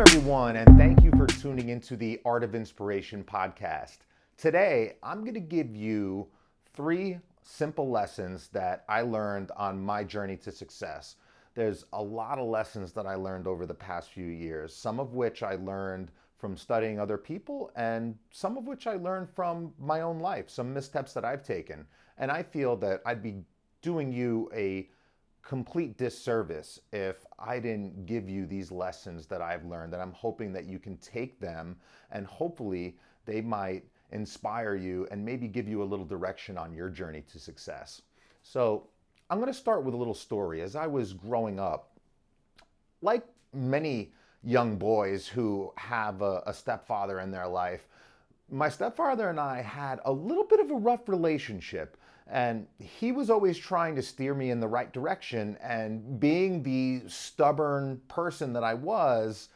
everyone, and thank you for tuning into the Art of Inspiration podcast. Today, I'm going to give you 3 simple lessons that I learned on my journey to success. There's a lot of lessons that I learned over the past few years, some of which I learned from studying other people, and some of which I learned from my own life, some missteps that I've taken. And I feel that I'd be doing you a complete disservice if I didn't give you these lessons that I've learned, and I'm hoping that you can take them and hopefully they might inspire you and maybe give you a little direction on your journey to success. So I'm going to start with a little story. As I was growing up, like many young boys who have a stepfather in their life, my stepfather and I had a little bit of a rough relationship, and he was always trying to steer me in the right direction. And being the stubborn person that I was,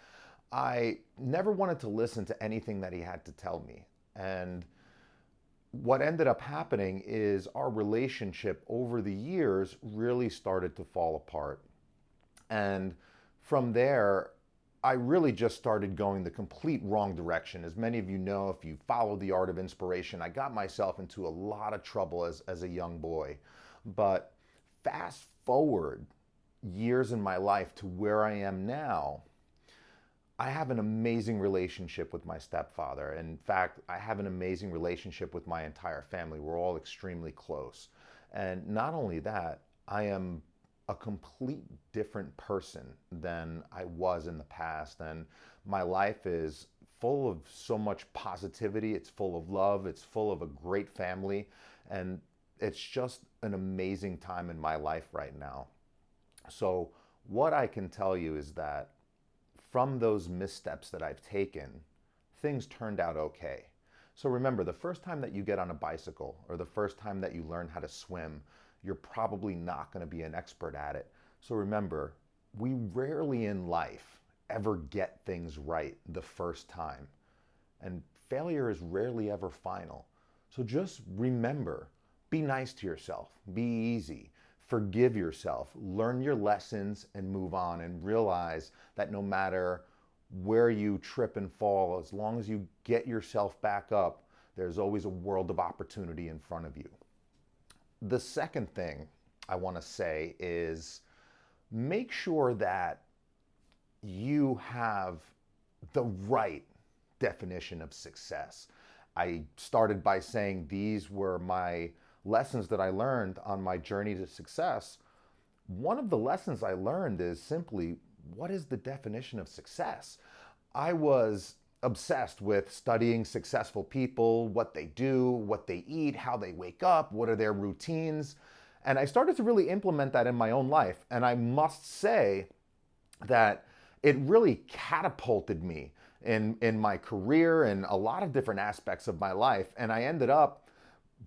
I never wanted to listen to anything that he had to tell me. And what ended up happening is our relationship over the years really started to fall apart. And from there, I really just started going the complete wrong direction. As many of you know, if you follow the Art of Inspiration, I got myself into a lot of trouble as a young boy. But fast forward years in my life to where I am now, I have an amazing relationship with my stepfather. In fact, I have an amazing relationship with my entire family. We're all extremely close. And not only that, I am a complete different person than I was in the past. And my life is full of so much positivity. It's full of love. It's full of a great family. And it's just an amazing time in my life right now. So what I can tell you is that from those missteps that I've taken, things turned out okay. So remember, the first time that you get on a bicycle or the first time that you learn how to swim, you're probably not going to be an expert at it. So remember, we rarely in life ever get things right the first time. And failure is rarely ever final. So just remember, be nice to yourself, be easy, forgive yourself, learn your lessons and move on, and realize that no matter where you trip and fall, as long as you get yourself back up, there's always a world of opportunity in front of you. The second thing I want to say is make sure that you have the right definition of success. I started by saying these were my lessons that I learned on my journey to success. One of the lessons I learned is simply, what is the definition of success? I was obsessed with studying successful people, what they do, what they eat, how they wake up, what are their routines. And I started to really implement that in my own life. And I must say that it really catapulted me in my career and a lot of different aspects of my life. And I ended up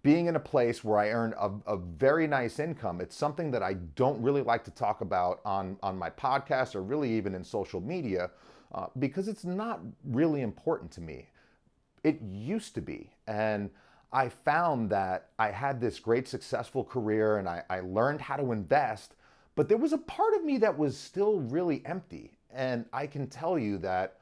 being in a place where I earned a very nice income. It's something that I don't really like to talk about on my podcast or really even in social media, because it's not really important to me. It used to be. And I found that I had this great successful career and I learned how to invest, but there was a part of me that was still really empty. And I can tell you that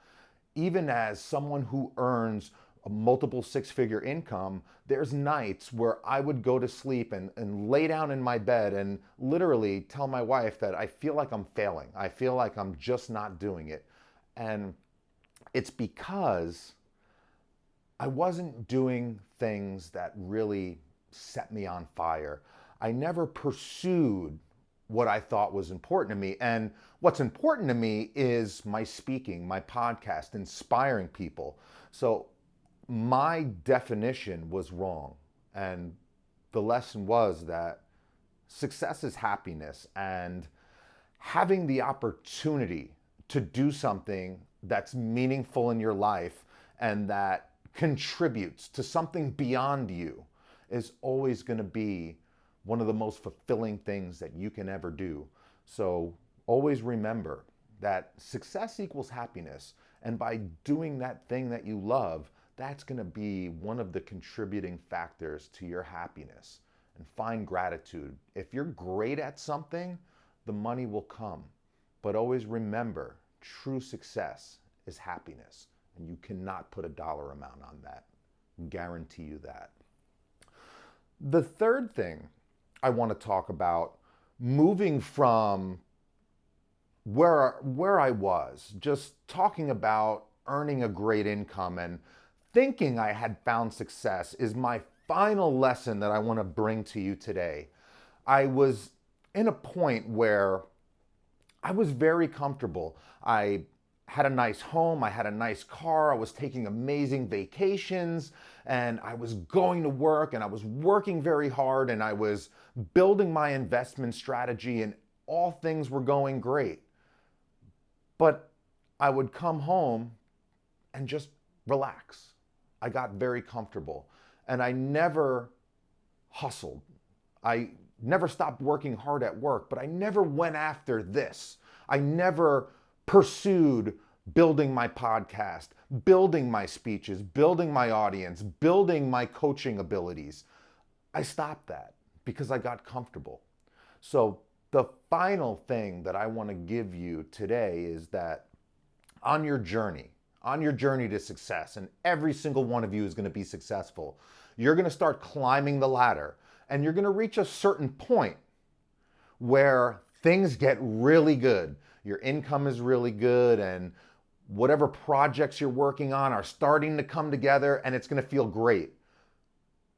even as someone who earns a multiple 6-figure income, there's nights where I would go to sleep and lay down in my bed and literally tell my wife that I feel like I'm failing. I feel like I'm just not doing it. And it's because I wasn't doing things that really set me on fire. I never pursued what I thought was important to me. And what's important to me is my speaking, my podcast, inspiring people. So my definition was wrong. And the lesson was that success is happiness, and having the opportunity to do something that's meaningful in your life and that contributes to something beyond you is always going to be one of the most fulfilling things that you can ever do. So always remember that success equals happiness. And by doing that thing that you love, that's going to be one of the contributing factors to your happiness. And find gratitude. If you're great at something, the money will come. But always remember, true success is happiness. And you cannot put a dollar amount on that. Guarantee you that. The third thing I want to talk about, moving from where I was, just talking about earning a great income and thinking I had found success, is my final lesson that I want to bring to you today. I was in a point where I was very comfortable. I had a nice home, I had a nice car, I was taking amazing vacations, and I was going to work, and I was working very hard, and I was building my investment strategy, and all things were going great. But I would come home and just relax. I got very comfortable, and I never hustled. I never stopped working hard at work, but I never went after this. I never pursued building my podcast, building my speeches, building my audience, building my coaching abilities. I stopped that because I got comfortable. So the final thing that I want to give you today is that on your journey to success, and every single one of you is going to be successful, you're going to start climbing the ladder, and you're going to reach a certain point where things get really good. Your income is really good, and whatever projects you're working on are starting to come together, and it's going to feel great.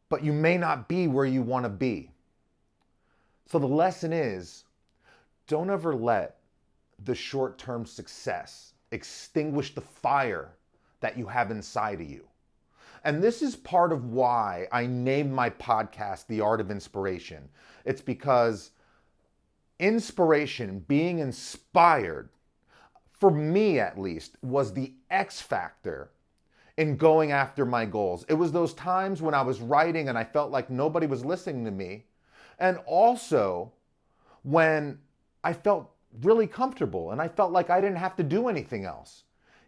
But you may not be where you want to be. So the lesson is, don't ever let the short-term success extinguish the fire that you have inside of you. And this is part of why I named my podcast The Art of Inspiration. It's because inspiration, being inspired, for me at least, was the X factor in going after my goals. It was those times when I was writing and I felt like nobody was listening to me. And also when I felt really comfortable and I felt like I didn't have to do anything else.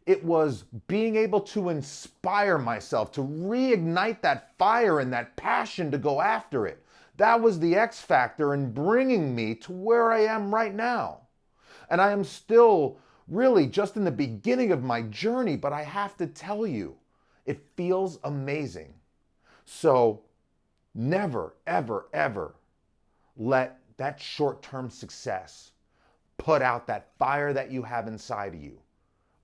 It was being able to inspire myself, to reignite that fire and that passion to go after it. That was the X factor in bringing me to where I am right now. And I am still really just in the beginning of my journey, but I have to tell you, it feels amazing. So never, ever, ever let that short-term success put out that fire that you have inside of you.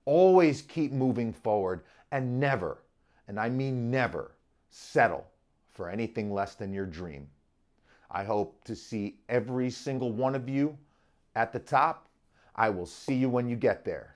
Always keep moving forward, and never, and I mean never, settle for anything less than your dream. I hope to see every single one of you at the top. I will see you when you get there.